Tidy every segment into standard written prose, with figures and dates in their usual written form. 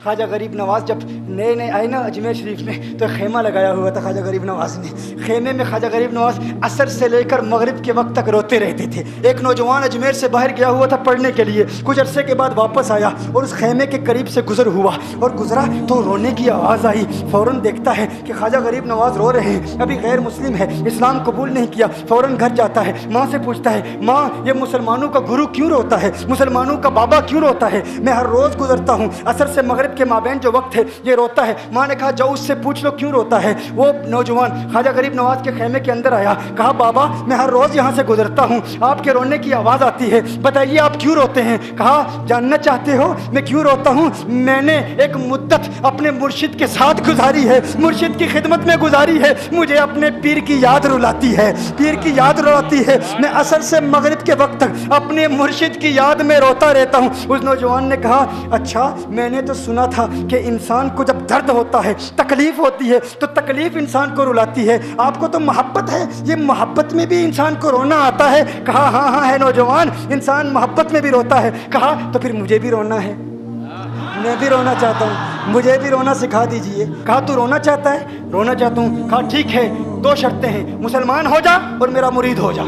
خواجہ غریب نواز جب نئے نئے آئے نا اجمیر شریف میں تو خیمہ لگایا ہوا تھا خواجہ غریب نواز نے. خیمے میں خواجہ غریب نواز عصر سے لے کر مغرب کے وقت تک روتے رہتے تھے. ایک نوجوان اجمیر سے باہر گیا ہوا تھا پڑھنے کے لیے, کچھ عرصے کے بعد واپس آیا اور اس خیمے کے قریب سے گزر ہوا اور گزرا تو رونے کی آواز آئی. فوراً دیکھتا ہے کہ خواجہ غریب نواز رو رہے ہیں, ابھی غیر مسلم ہے, اسلام قبول نہیں کیا. فوراً گھر جاتا ہے, ماں سے پوچھتا ہے, ماں یہ مسلمانوں کا گرو کیوں روتا ہے, مسلمانوں کا بابا کیوں روتا ہے؟ میں ہر روز گزرتا ہوں, عصر سے مغرب کے مابین جو وقت ہے یہ روتا ہے. ماں نے کہا جاؤ اس سے پوچھ لو کیوں روتا ہے. وہ نوجوان خواجہ غریب نواز کے خیمے کے اندر آیا, کہا بابا میں ہر روز یہاں سے گزرتا ہوں, آپ کے رونے کی آواز آتی ہے, بتائیے آپ کیوں روتے ہیں؟ کہا جاننا چاہتے ہو میں کیوں روتا ہوں؟ میں نے ایک مدت اپنے مرشد کے ساتھ گزاری ہے, مرشد کی خدمت میں گزاری ہے, مجھے اپنے پیر کی یاد رلاتی ہے, پیر کی یاد رلاتی ہے. میں عصر سے مغرب کے وقت تک اپنے مرشد کی یاد میں روتا رہتا ہوں. اس نوجوان نے کہا اچھا میں نے تو سنا تھا کہ انسان کو جب درد ہوتا ہے, تکلیف ہوتی ہے تو تکلیف انسان کو رلاتی ہے, آپ کو تو محبت ہے, یہ محبت میں بھی انسان کو رونا آتا ہے؟ کہا ہاں ہاں ہے نوجوان, انسان محبت میں بھی روتا ہے. کہا تو پھر مجھے بھی رونا ہے, میں بھی رونا چاہتا ہوں, مجھے بھی رونا سکھا دیجئے. کہا تو رونا چاہتا ہے؟ رونا چاہتا ہوں. کہا ٹھیک ہے, دو شرطیں ہیں, مسلمان ہو جا اور میرا مرید ہو جا.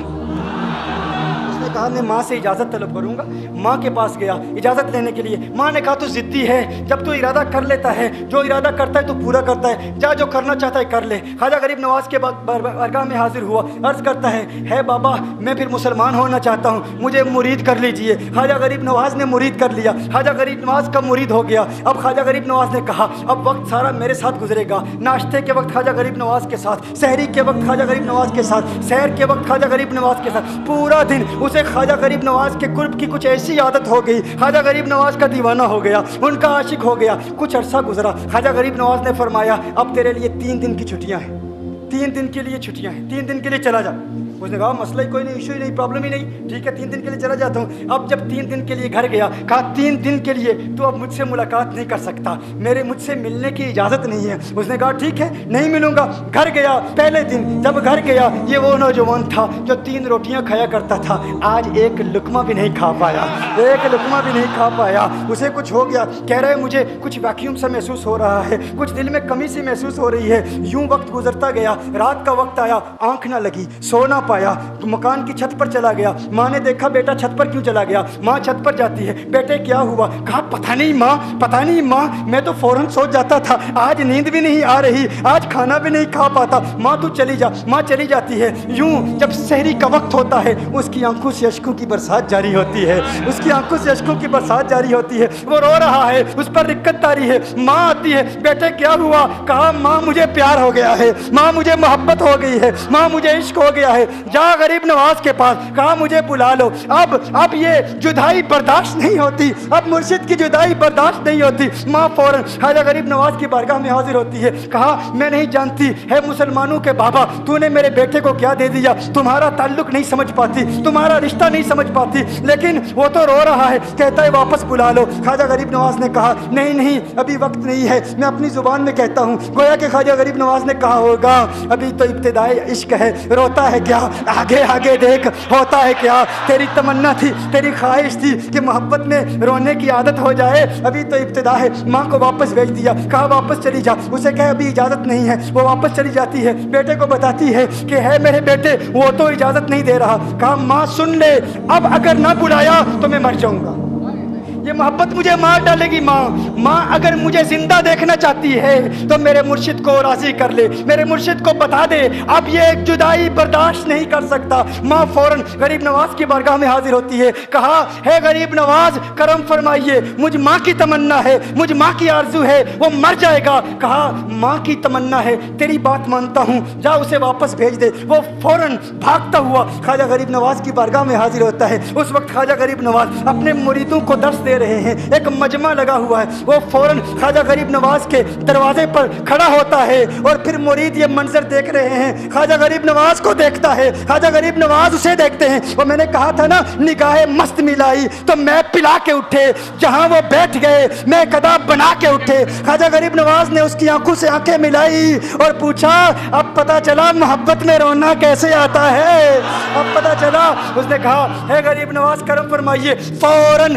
اس نے کہا میں ماں سے اجازت طلب کروں گا. ماں کے پاس گیا اجازت لینے کے لیے. ماں نے کہا تو ضدی ہے, جب تو ارادہ کر لیتا ہے, جو ارادہ کرتا ہے تو پورا کرتا ہے, جا جو کرنا چاہتا ہے کر لے. خواجہ غریب نواز کے بارگاہ میں حاضر ہوا, عرض کرتا ہے بابا میں پھر مسلمان ہونا چاہتا ہوں, مجھے مرید کر لیجئے. خواجہ غریب نواز نے مرید کر لیا, خواجہ غریب نواز کا مرید ہو گیا. اب خواجہ غریب نواز نے کہا اب وقت سارا میرے ساتھ گزرے گا, ناشتے کے وقت خواجہ غریب نواز کے ساتھ, سحری کے وقت خواجہ غریب نواز کے ساتھ, سحر کے وقت خواجہ غریب نواز کے ساتھ, پورا دن اسے خواجہ غریب نواز کے قرب کی کچھ ایسی عادت ہو گئی, خواجہ غریب نواز کا دیوانہ ہو گیا, ان کا عاشق ہو گیا. کچھ عرصہ گزرا, خواجہ غریب نواز نے فرمایا اب تیرے لیے 3 دن کی چھٹیاں ہیں, 3 دن کے لیے چھٹیاں ہیں, 3 دن کے لیے چلا جا. اس نے کہا مسئلہ ہی کوئی نہیں, ایشو ہی نہیں, پرابلم ہی نہیں, ٹھیک ہے 3 دن کے لیے چلا جاتا ہوں. اب جب 3 دن کے لیے گھر گیا, کہا 3 دن کے لیے تو اب مجھ سے ملاقات نہیں کر سکتا, مجھ سے ملنے کی اجازت نہیں ہے. اس نے کہا ٹھیک ہے نہیں ملوں گا. گھر گیا, پہلے دن جب گھر گیا یہ وہ نوجوان تھا جو 3 روٹیاں کھایا کرتا تھا, آج ایک لقمہ بھی نہیں کھا پایا, ایک لقمہ بھی نہیں کھا پایا. اسے کچھ ہو گیا, کہہ رہے مجھے کچھ ویکیوم سا محسوس ہو رہا ہے, کچھ دل میں کمی سی محسوس ہو رہی ہے. یوں وقت گزرتا گیا, رات کا وقت آیا, آنکھ نہ لگی, سو نہ پایا, مکان کی چھت پر چلا گیا. ماں نے دیکھا بیٹا چھت پر کیوں چلا گیا؟ ماں چھت پر جاتی ہے, بیٹے کیا ہوا؟ کہا پتہ نہیں ماں, پتہ نہیں ماں, میں تو فوراً سو جاتا تھا, آج نیند بھی نہیں آ رہی, آج کھانا بھی نہیں کھا پاتا. ماں تو چلی جا. ماں چلی جاتی ہے. یوں جب سحری کا وقت ہوتا ہے اس کی آنکھوں سے اشکوں کی برسات جاری ہوتی ہے, اس کی آنکھوں سے اشکوں کی برسات جاری ہوتی ہے. وہ رو رہا ہے, اس پر رکت تاری ہے. ماں آتی ہے, بیٹے کیا ہوا؟ کہا ماں مجھے پیار ہو گیا ہے, ماں مجھے محبت ہو گئی ہے, ماں مجھے عشق ہو گیا ہے. جا غریب نواز کے پاس, کہا مجھے بلا لو, اب یہ جدائی برداشت نہیں ہوتی, اب مرشد کی جدائی برداشت نہیں ہوتی. ماں فوراً خواجہ غریب نواز کی بارگاہ میں حاضر ہوتی ہے. کہا میں نہیں جانتی ہے مسلمانوں کے بابا تو نے میرے بیٹے کو کیا دے دیا, تمہارا تعلق نہیں سمجھ پاتی, تمہارا رشتہ نہیں سمجھ پاتی, لیکن وہ تو رو رہا ہے, کہتا ہے واپس بلا لو. خواجہ غریب نواز نے کہا نہیں ابھی وقت نہیں ہے, میں اپنی زبان میں کہتا ہوں. گویا کہ خواجہ غریب نواز نے کہا ہوگا ابھی تو ابتدائی عشق ہے, روتا ہے کیا, آگے دیکھ ہوتا ہے کیا. تیری تمنا تھی, تیری خواہش تھی کہ محبت میں رونے کی عادت ہو جائے, ابھی تو ابتدا ہے. ماں کو واپس بھیج دیا, کہا واپس چلی جا. اسے کہا ابھی اجازت نہیں ہے, وہ واپس چلی جاتی ہے. بیٹے کو بتاتی ہے کہ ہے میرے بیٹے وہ تو اجازت نہیں دے رہا. کہا ماں سن لے, اب اگر نہ بلایا تو میں مر جاؤں گا, یہ محبت مجھے مار ڈالے گی. ماں اگر مجھے زندہ دیکھنا چاہتی ہے تو میرے مرشد کو راضی کر لے, میرے مرشد کو بتا دے اب یہ ایک جدائی برداشت نہیں کر سکتا. ماں فوراً غریب نواز کی بارگاہ میں حاضر ہوتی ہے. کہا ہے غریب نواز کرم فرمائیے, مجھ ماں کی تمنا ہے, مجھ ماں کی آرزو ہے, وہ مر جائے گا. کہا ماں کی تمنا ہے, تیری بات مانتا ہوں, جا اسے واپس بھیج دے. وہ فوراً بھاگتا ہوا خواجہ غریب نواز کی بارگاہ میں حاضر ہوتا ہے. اس وقت خواجہ غریب نواز اپنے مریدوں کو درس دے رہے ہیں, ایک مجمع لگا ہوا ہے. وہ فوراً خواجہ غریب نواز کے دروازے پر کھڑا ہوتا ہے اور پھر مرید یہ منظر دیکھ رہے ہیں, خواجہ غریب نواز کو دیکھتا ہے, خواجہ غریب نواز اسے دیکھتے ہیں. وہ میں نے کہا تھا نا نگاہ مست ملائی تو میں پلا کے اٹھے, جہاں وہ بیٹھ گئے میں قدا بنا کے اٹھے. خواجہ غریب نواز نے اس کی آنکھوں سے آنکھیں ملائی اور پوچھا اب پتا چلا محبت میں رونا کیسے آتا ہے, اب پتا چلا. اس نے کہا ہے غریب نواز کرم فرمائیے. فوراً